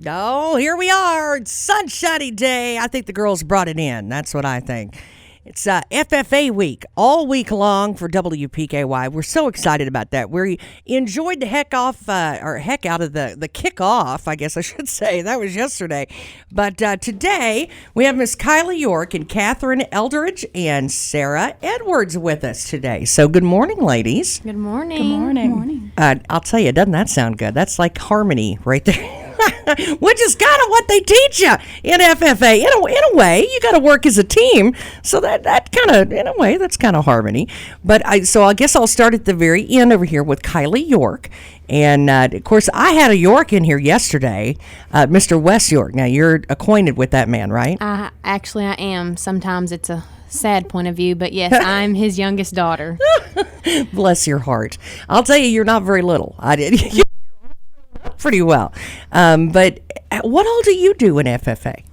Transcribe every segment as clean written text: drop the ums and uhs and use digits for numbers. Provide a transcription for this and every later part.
Oh, here we are. It's sunshiny day. I think the girls brought it in. That's what I think. It's FFA week, all week long for WPKY. We're so excited about that. We enjoyed the heck out of the kickoff, I guess I should say. That was yesterday. But today, we have Miss Kylie York and Katherine Eldridge and Sara Edwards with us today. So good morning, ladies. Good morning. Good morning. Good morning. I'll tell you, doesn't that sound good? That's like harmony right there. Which is kind of what they teach you in FFA. In a way, you got to work as a team. So that kind of, in a way, that's kind of harmony. But I guess I'll start at the very end over here with Kylie York. And, of course, I had a York in here yesterday, Mr. Wes York. Now, you're acquainted with that man, right? Actually, I am. Sometimes it's a sad point of view, but yes, I'm his youngest daughter. Bless your heart. I'll tell you, you're not very little. Pretty well. But what all do you do in FFA?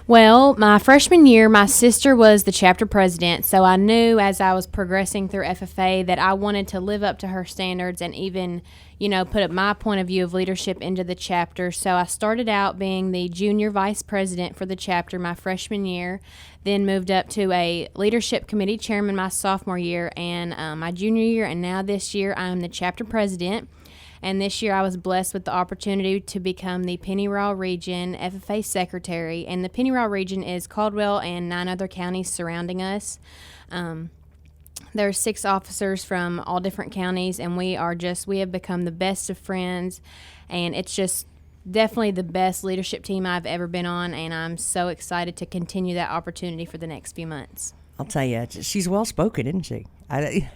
Well, my freshman year, my sister was the chapter president, so I knew as I was progressing through FFA that I wanted to live up to her standards and even, put up my point of view of leadership into the chapter. So I started out being the junior vice president for the chapter my freshman year, then moved up to a leadership committee chairman my sophomore year and my junior year, and now this year I'm the chapter president. And this year I was blessed with the opportunity to become the Pennyroyal Region FFA Secretary. And the Pennyroyal Region is Caldwell and 9 other counties surrounding us. There are 6 officers from all different counties, and we have become the best of friends. And it's just definitely the best leadership team I've ever been on, and I'm so excited to continue that opportunity for the next few months. I'll tell you, she's well-spoken, isn't she?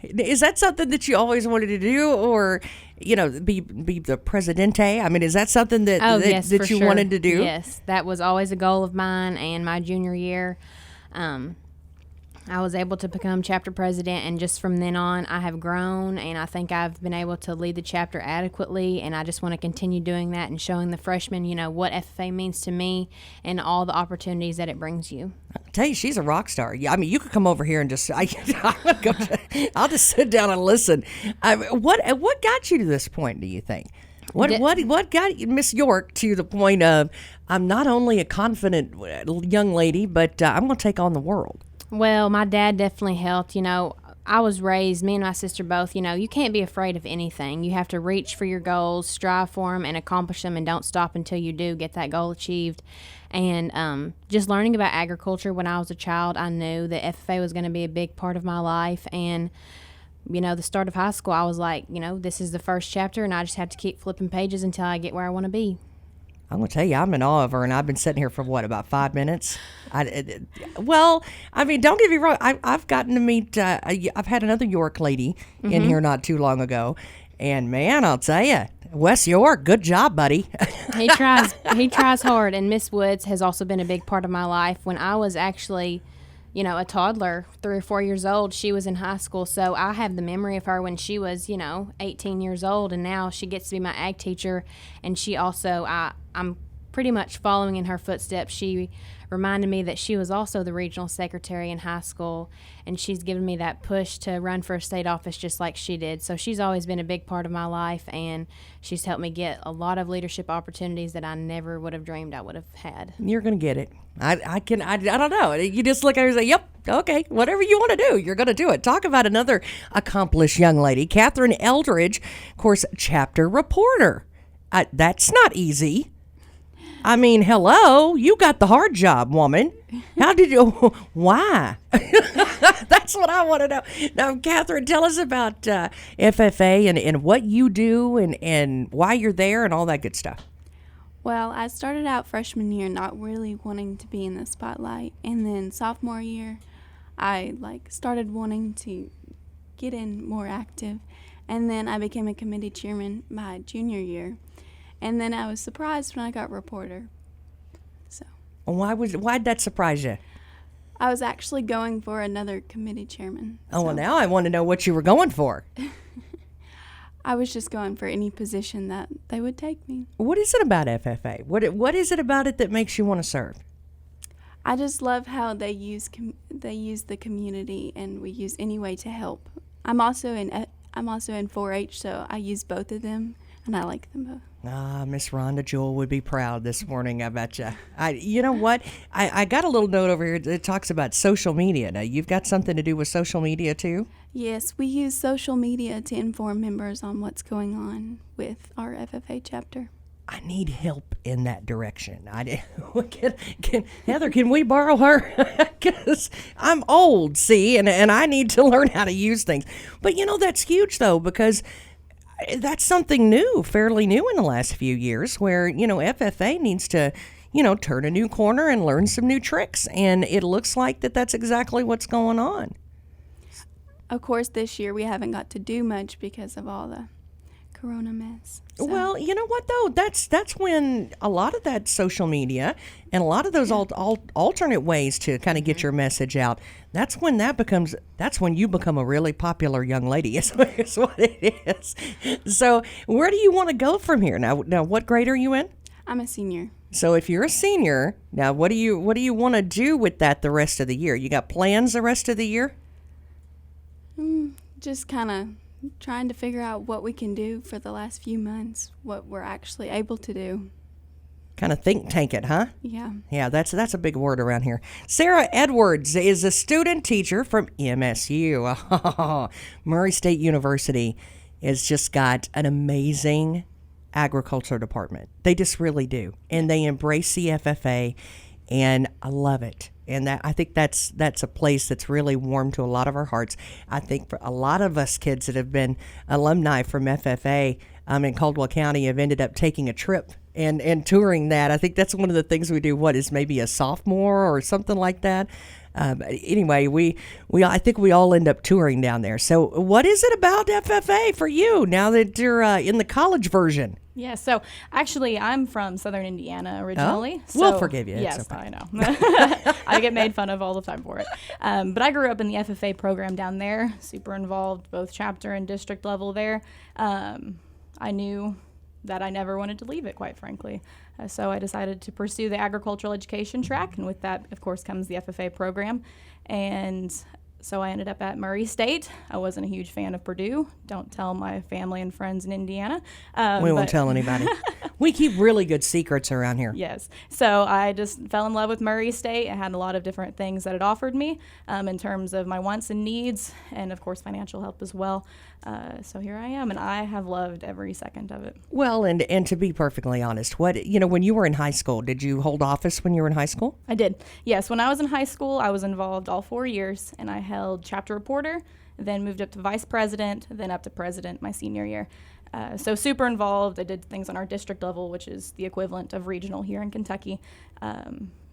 Is that something that you always wanted to do, or, be the presidente? I mean, is that something that you wanted to do? Yes, that was always a goal of mine, and my junior year, I was able to become chapter president, and just from then on, I have grown, and I think I've been able to lead the chapter adequately, and I just want to continue doing that and showing the freshmen, what FFA means to me and all the opportunities that it brings you. I'll tell you, she's a rock star. I mean, you could come over here and just, I'll just sit down and listen. What got you to this point, do you think? What got Miss York to the point of, I'm not only a confident young lady, but I'm going to take on the world? Well, my dad definitely helped. I was raised, me and my sister both, you can't be afraid of anything. You have to reach for your goals, strive for them, and accomplish them, and don't stop until you do get that goal achieved. And just learning about agriculture when I was a child, I knew that FFA was going to be a big part of my life. And, the start of high school, I was like, this is the first chapter, and I just have to keep flipping pages until I get where I want to be. I'm going to tell you, I'm in awe of her, and I've been sitting here for, about 5 minutes? Don't get me wrong. I've gotten to meet, I've had another York lady in here not too long ago, and, man, I'll tell you, Wes York, good job, buddy. He tries hard, and Miss Woods has also been a big part of my life. When I was actually, a toddler, 3 or 4 years old, she was in high school, so I have the memory of her when she was, 18 years old, and now she gets to be my ag teacher, and she also, I'm pretty much following in her footsteps. She reminded me that she was also the regional secretary in high school, and she's given me that push to run for a state office just like she did. So she's always been a big part of my life, and she's helped me get a lot of leadership opportunities that I never would have dreamed I would have had. You're going to get it. I don't know. You just look at her and say, yep, okay, whatever you want to do, you're going to do it. Talk about another accomplished young lady, Katherine Eldridge, of course, chapter reporter. That's not easy. I mean, hello, you got the hard job, woman. How did you, why? That's what I want to know. Now, Katherine, tell us about FFA and what you do and why you're there and all that good stuff. Well, I started out freshman year not really wanting to be in the spotlight, and then sophomore year, I started wanting to get in more active, and then I became a committee chairman my junior year. And then I was surprised when I got reporter. So. Why'd that surprise you? I was actually going for another committee chairman. Oh, well, now I want to know what you were going for. I was just going for any position that they would take me. What is it about FFA? What is it about it that makes you want to serve? I just love how they use the community, and we use any way to help. I'm also in 4-H, so I use both of them. and I like them both. Miss Rhonda Jewell would be proud this morning, I bet you. You know what? I got a little note over here that talks about social media. Now, you've got something to do with social media, too? Yes, we use social media to inform members on what's going on with our FFA chapter. I need help in that direction. Heather, can we borrow her? Because I'm old, see, and I need to learn how to use things. But, that's huge, though, because that's something new, fairly new in the last few years, where, FFA needs to, turn a new corner and learn some new tricks. And it looks like that's exactly what's going on. Of course, this year we haven't got to do much because of all the corona mess. So. Well, you know what, though? That's when a lot of that social media and a lot of those alternate ways to kind of get your message out, that's when you become a really popular young lady, is what it is. So where do you want to go from here? Now, what grade are you in? I'm a senior. So if you're a senior, now what do you want to do with that the rest of the year? You got plans the rest of the year? Just kind of trying to figure out what we can do for the last few months, what we're actually able to do. Kind of think tank it, huh? Yeah. Yeah, that's a big word around here. Sara Edwards is a student teacher from MSU. Murray State University has just got an amazing agriculture department. They just really do. And they embrace the FFA, and I love it. And I think that's a place that's really warm to a lot of our hearts. I think for a lot of us kids that have been alumni from FFA in Caldwell County have ended up taking a trip and touring that. I think that's one of the things we do. What is maybe a sophomore or something like that. Anyway, I think we all end up touring down there. So what is it about FFA for you now that you're in the college version? Yeah, so actually I'm from Southern Indiana originally. Oh, we'll forgive you. Yes, okay. I know. I get made fun of all the time for it. But I grew up in the FFA program down there, super involved, both chapter and district level there. I knew that I never wanted to leave it, quite frankly. So I decided to pursue the agricultural education track, and with that, of course, comes the FFA program. And so I ended up at Murray State. I wasn't a huge fan of Purdue. Don't tell my family and friends in Indiana. We won't tell anybody. We keep really good secrets around here. Yes. So I just fell in love with Murray State. It had a lot of different things that it offered me in terms of my wants and needs, and of course financial help as well. So here I am, and I have loved every second of it. Well, and to be perfectly honest, when you were in high school, did you hold office when you were in high school? I did. Yes. When I was in high school, I was involved all 4 years, and I held chapter reporter, then moved up to vice president, then up to president my senior year. So super involved. I did things on our district level, which is the equivalent of regional here in Kentucky.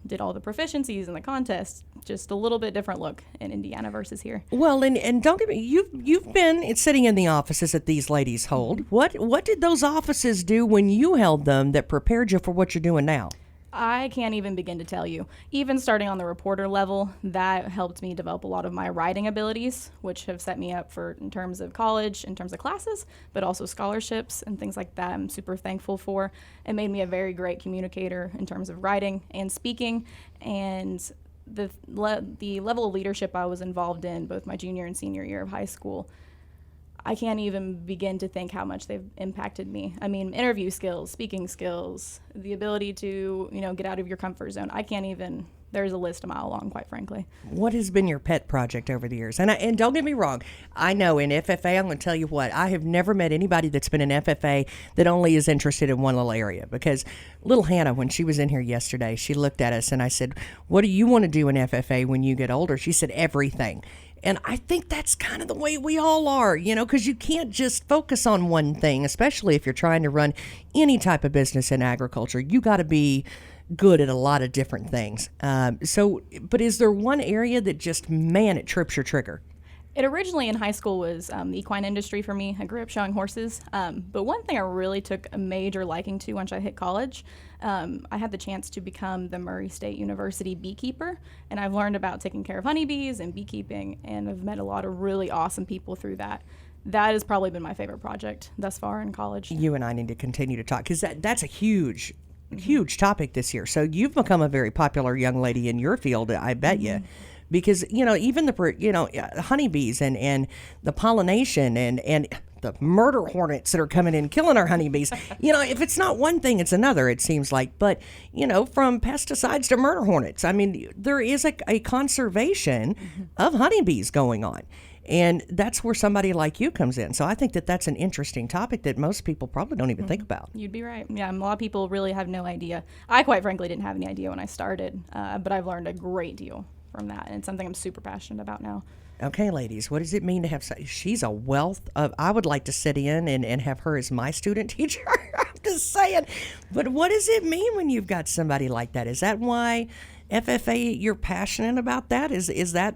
Did all the proficiencies and the contests. Just a little bit different look in Indiana versus here. Well, and don't get me, you've been sitting in the offices that these ladies hold. What did those offices do when you held them that prepared you for what you're doing now? I can't even begin to tell you. Even starting on the reporter level, that helped me develop a lot of my writing abilities, which have set me up for in terms of college, in terms of classes, but also scholarships and things like that I'm super thankful for. It made me a very great communicator in terms of writing and speaking, and the level of leadership I was involved in both my junior and senior year of high school, I can't even begin to think how much they've impacted me. I mean, interview skills, speaking skills, the ability to, get out of your comfort zone. There's a list a mile long, quite frankly. What has been your pet project over the years? And don't get me wrong, I know in FFA, I'm going to tell you what, I have never met anybody that's been in FFA that only is interested in one little area. Because little Hannah, when she was in here yesterday, she looked at us and I said, what do you want to do in FFA when you get older? She said, everything. And I think that's kind of the way we all are, because you can't just focus on one thing, especially if you're trying to run any type of business in agriculture. You got to be good at a lot of different things. But is there one area that just, man, it trips your trigger? It originally in high school was the equine industry for me. I grew up showing horses. But one thing I really took a major liking to once I hit college, I had the chance to become the Murray State University beekeeper. And I've learned about taking care of honeybees and beekeeping, and I've met a lot of really awesome people through that. That has probably been my favorite project thus far in college. You and I need to continue to talk, because that's a huge topic this year. So you've become a very popular young lady in your field, I bet you. Because, even the honeybees and the pollination and the murder hornets that are coming in, killing our honeybees. If it's not one thing, it's another, it seems like. But, from pesticides to murder hornets, I mean, there is a conservation of honeybees going on. And that's where somebody like you comes in. So I think that that's an interesting topic that most people probably don't even think about. You'd be right. Yeah, a lot of people really have no idea. I quite frankly didn't have any idea when I started, but I've learned a great deal from that, and it's something I'm super passionate about now. Okay, ladies, what does it mean to have she's a wealth of, I would like to sit in and have her as my student teacher. I'm just saying. But what does it mean when you've got somebody like that? Is that why FFA, you're passionate about that? Is that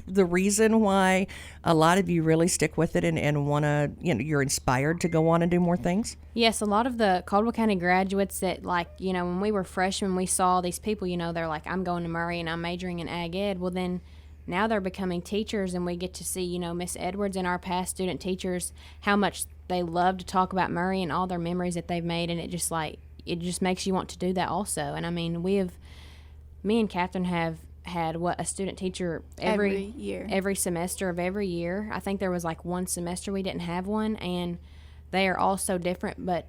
the reason why a lot of you really stick with it and want to, you're inspired to go on and do more things? Yes, a lot of the Caldwell County graduates that, when we were freshmen, we saw these people, they're like, I'm going to Murray and I'm majoring in ag ed. Well, then now they're becoming teachers, and we get to see, Miss Edwards and our past student teachers, how much they love to talk about Murray and all their memories that they've made, and it just makes you want to do that also. And I mean, me and Kathryn have had a student teacher every year, every semester of every year. I think there was one semester we didn't have one, and they are all so different, but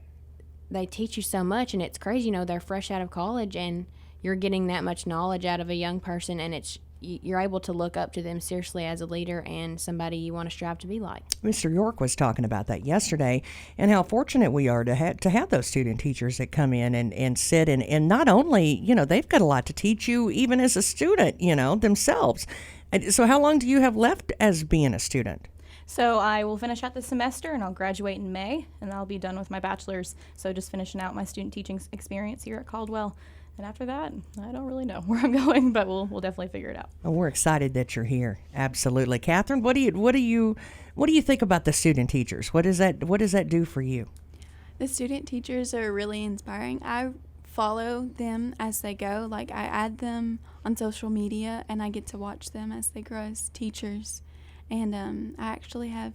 they teach you so much, and it's crazy. They're fresh out of college, and you're getting that much knowledge out of a young person, and you're able to look up to them seriously as a leader and somebody you want to strive to be like. Mr. York was talking about that yesterday, and how fortunate we are to have those student teachers that come in and sit and not only, they've got a lot to teach you even as a student, themselves. And so how long do you have left as being a student? So I will finish out this semester, and I'll graduate in May, and I'll be done with my bachelor's. So just finishing out my student teaching experience here at Caldwell. And after that, I don't really know where I'm going, but we'll definitely figure it out. Well, we're excited that you're here. Absolutely, Kathryn. What do you think about the student teachers? What does that do for you? The student teachers are really inspiring. I follow them as they go. I add them on social media, and I get to watch them as they grow as teachers. And I actually have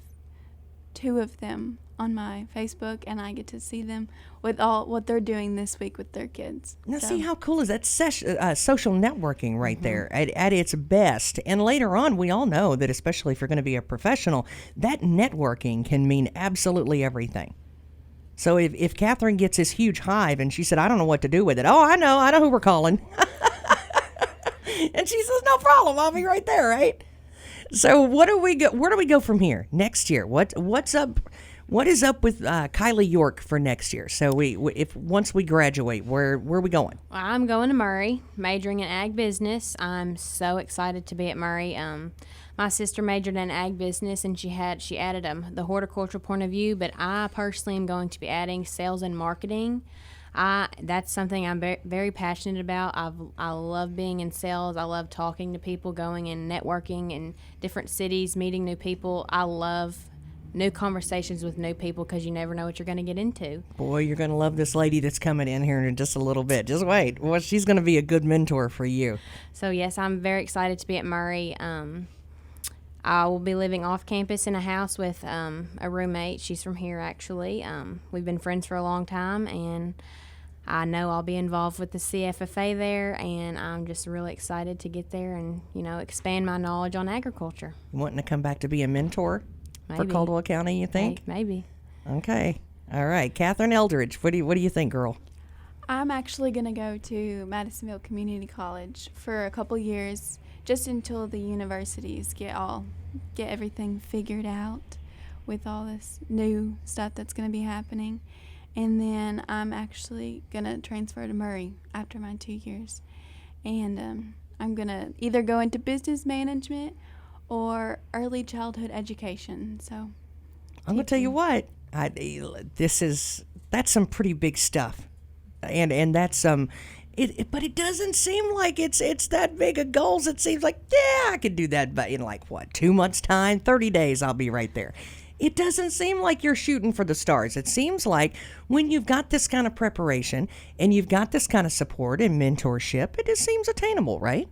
2 of them on my Facebook, and I get to see them with all what they're doing this week with their kids. Now, see how cool is that social networking right there at its best. And later on, we all know that, especially if you're going to be a professional, that networking can mean absolutely everything. So if Kathryn gets this huge hive and she said, I don't know what to do with it. Oh, I know who we're calling. And she says, no problem. I'll be right there, right? So where do we go from here next year? What's up? What is up with Kylie York for next year? So once we graduate, where are we going? Well, I'm going to Murray, majoring in ag business. I'm so excited to be at Murray. My sister majored in ag business, and she added the horticultural point of view, but I personally am going to be adding sales and marketing. That's something I'm very, very passionate about. I love being in sales. I love talking to people, going and networking in different cities, meeting new people. I love new conversations with new people because you never know what you're going to get into. Boy, you're going to love this lady that's coming in here in just a little bit. Just wait. Well, she's going to be a good mentor for you. So, yes, I'm very excited to be at Murray. I will be living off campus in a house with a roommate. She's from here, actually. We've been friends for a long time, and I know I'll be involved with the CFFA there, and I'm just really excited to get there and, expand my knowledge on agriculture. You wanting to come back to be a mentor? Maybe. For Caldwell County, you think? Maybe. Okay. All right. Katherine Eldridge, what do you think, girl? I'm actually going to go to Madisonville Community College for a couple years, just until the universities get everything figured out with all this new stuff that's going to be happening. And then I'm actually going to transfer to Murray after my 2 years. And I'm going to either go into business management or early childhood education. So I'm going to tell you what, that's some pretty big stuff. And that's but it doesn't seem like it's that big of goals. It seems like, yeah, I could do that, but in 2 months time, 30 days, I'll be right there. It doesn't seem like you're shooting for the stars. It seems like when you've got this kind of preparation and you've got this kind of support and mentorship, it just seems attainable, right?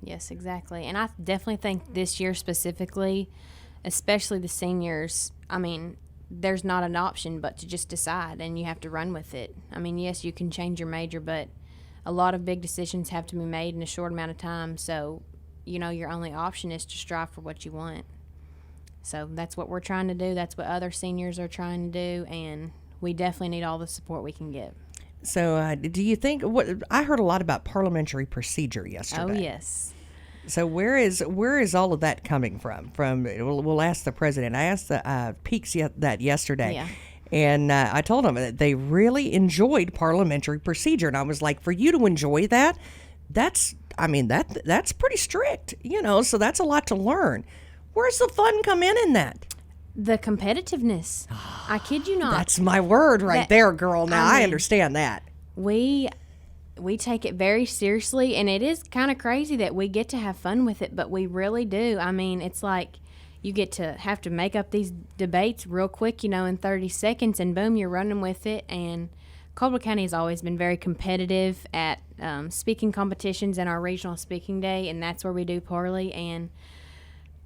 Yes, exactly. And I definitely think this year specifically, especially the seniors, there's not an option but to just decide, and you have to run with it. Yes, you can change your major, but a lot of big decisions have to be made in a short amount of time. So, your only option is to strive for what you want. So that's what we're trying to do. That's what other seniors are trying to do, and we definitely need all the support we can get. So, do you think I heard a lot about parliamentary procedure yesterday? Oh, yes. So where is all of that coming from? We'll ask the president. I asked the Peaks that yesterday. Yeah. And I told them that they really enjoyed parliamentary procedure. And I was like, for you to enjoy that, that's pretty strict, so that's a lot to learn. Where's the fun come in that? The competitiveness. I kid you not. That's my word right there, girl. Now I understand that. We take it very seriously, and it is kind of crazy that we get to have fun with it, but we really do. I mean, it's like you get to have to make up these debates real quick, in 30 seconds, and boom, you're running with it. And Caldwell County has always been very competitive at speaking competitions and our regional speaking day, and that's where we do poorly. And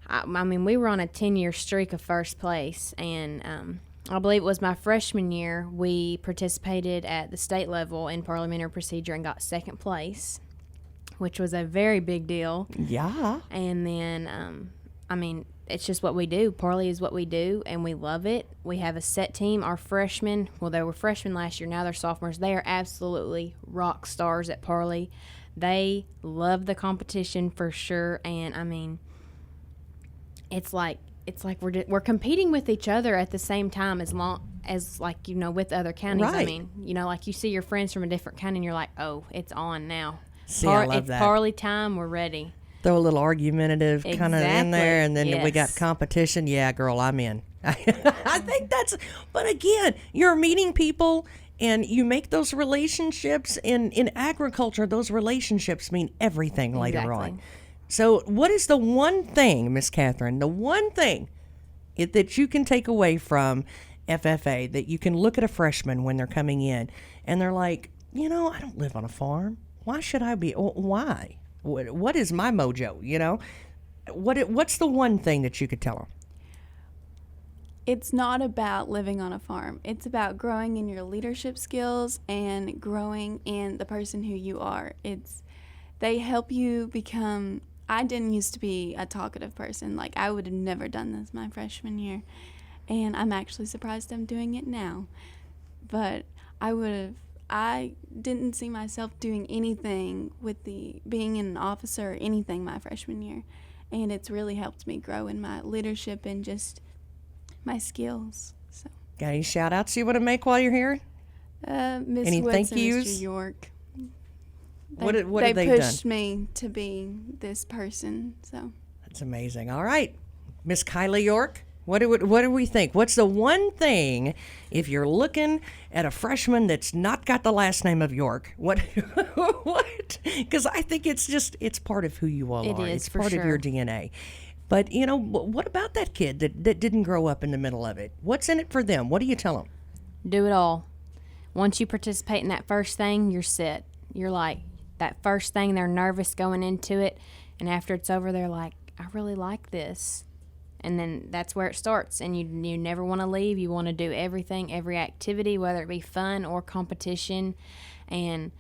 I mean, we were on a 10-year streak of first place, and I believe it was my freshman year we participated at the state level in parliamentary procedure and got second place, which was a very big deal. Yeah. And then, it's just what we do. Parley is what we do, and we love it. We have a set team. Our freshmen, they were freshmen last year. Now they're sophomores. They are absolutely rock stars at Parley. They love the competition for sure, and, it's like we're competing with each other at the same time as long as with other counties. Right. I mean, like you see your friends from a different county and you're like, oh, it's on now. See, I love it's that. Parley time. We're ready. Throw a little argumentative kind of in there, and then we got Yes. competition. Yeah, girl, I'm in. I think but again, you're meeting people and you make those relationships in agriculture. Those relationships mean everything later Exactly. on. So what is the one thing, Miss Katherine, the one thing that you can take away from FFA, that you can look at a freshman when they're coming in and they're like, I don't live on a farm. Why should I be? Why? What is my mojo? What's the one thing that you could tell them? It's not about living on a farm. It's about growing in your leadership skills and growing in the person who you are. They help you become. I didn't used to be a talkative person. Like, I would have never done this my freshman year. And I'm actually surprised I'm doing it now. But I didn't see myself doing anything with being an officer or anything my freshman year. And it's really helped me grow in my leadership and just my skills. So, Got any shout outs you want to make while you're here? Miss Any Woods thank and yous? Mr. York. What have they They done? pushed me to be this person. So That's amazing. All right, Miss Kylie York, what do we think? What's the one thing, if you're looking at a freshman that's not got the last name of York, what? Because I think it's part of who you all It are. is, It's for part of sure. your DNA. But what about that kid that didn't grow up in the middle of it? What's in it for them? What do you tell them? Do it all. Once you participate in that first thing, you're set. You're like, that first thing, they're nervous going into it, and after it's over, they're like, I really like this. And then that's where it starts, and you never want to leave. You want to do everything, every activity, whether it be fun or competition. And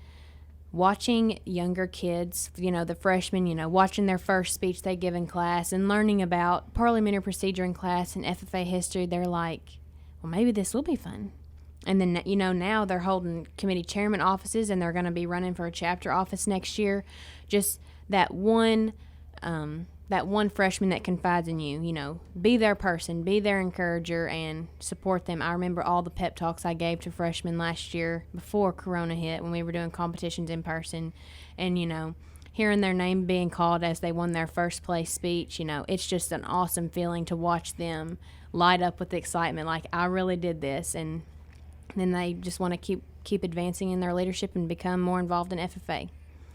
watching younger kids, the freshmen, watching their first speech they give in class and learning about parliamentary procedure in class and FFA history, they're like, well, maybe this will be fun. And then, now they're holding committee chairman offices, and they're going to be running for a chapter office next year. Just that one freshman that confides in you, be their person, be their encourager, and support them. I remember all the pep talks I gave to freshmen last year before Corona hit, when we were doing competitions in person, and, hearing their name being called as they won their first place speech, it's just an awesome feeling to watch them light up with excitement, like, I really did this. And then they just want to keep advancing in their leadership and become more involved in FFA.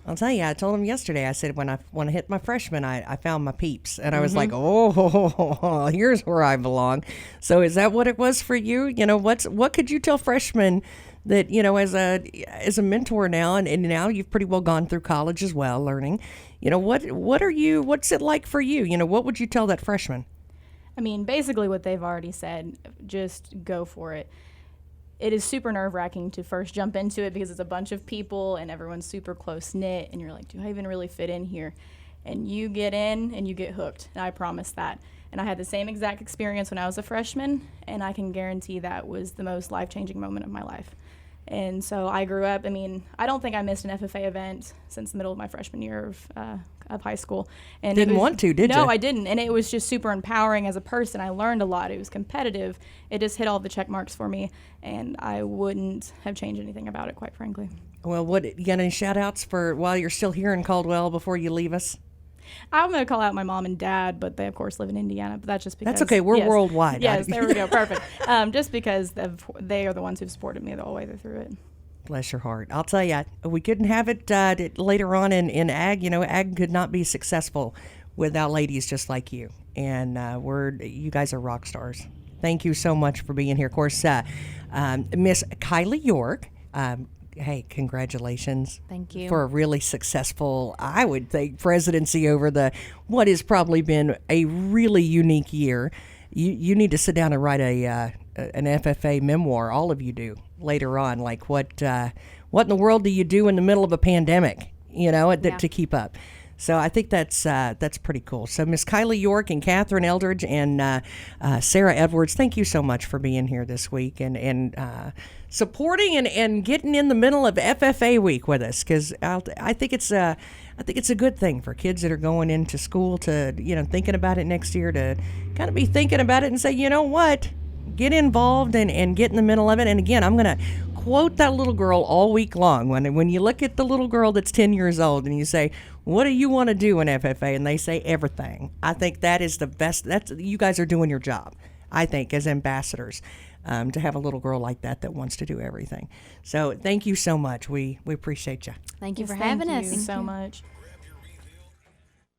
I'll tell you, I told him yesterday, I said, when I hit my freshman, I found my peeps. And I was like, oh, here's where I belong. So is that what it was for you? What could you tell freshmen that, as a mentor now, and now you've pretty well gone through college as well, learning, what's it like for you? What would you tell that freshman? I mean, basically what they've already said, just go for it. It is super nerve-wracking to first jump into it because it's a bunch of people and everyone's super close-knit, and you're like, do I even really fit in here? And you get in and you get hooked, and I promise that. And I had the same exact experience when I was a freshman, and I can guarantee that was the most life-changing moment of my life. And so I grew up, I mean, I don't think I missed an FFA event since the middle of my freshman year of high school. And Didn't want to, did you? No, I didn't. And it was just super empowering as a person. I learned a lot. It was competitive. It just hit all the check marks for me, and I wouldn't have changed anything about it, quite frankly. Well, you got any shout-outs for while you're still here in Caldwell before you leave us? I'm going to call out my mom and dad, but they, of course, live in Indiana. But that's just because... That's okay. We're yes, worldwide. Yes, there we go. Perfect. Just because they are the ones who've supported me the whole way through it. Bless your heart. I'll tell you, we couldn't have it later on in ag. You know, ag could not be successful without ladies just like you. And you guys are rock stars. Thank you so much for being here. Of course, Miss Kylie York, hey, congratulations. Thank you. For a really successful, I would think, presidency over what has probably been a really unique year. You need to sit down and write an FFA memoir. All of you do later on. Like what in the world do you do in the middle of a pandemic? You know, to keep up. So I think that's pretty cool. So Miss Kylie York and Katherine Eldridge and Sara Edwards, thank you so much for being here this week and supporting and getting in the middle of FFA week with us, because I think it's a good thing for kids that are going into school to, you know, thinking about it next year, to kind of be thinking about it and say, you know what, get involved and get in the middle of it. And again, I'm going to quote that little girl all week long. When you look at the little girl that's 10 years old and you say, what do you want to do in FFA? And they say everything. I think that is the best. You guys are doing your job, I think, as ambassadors, to have a little girl like that wants to do everything. So thank you so much. We appreciate you. Thank you for having us. Thank you so much.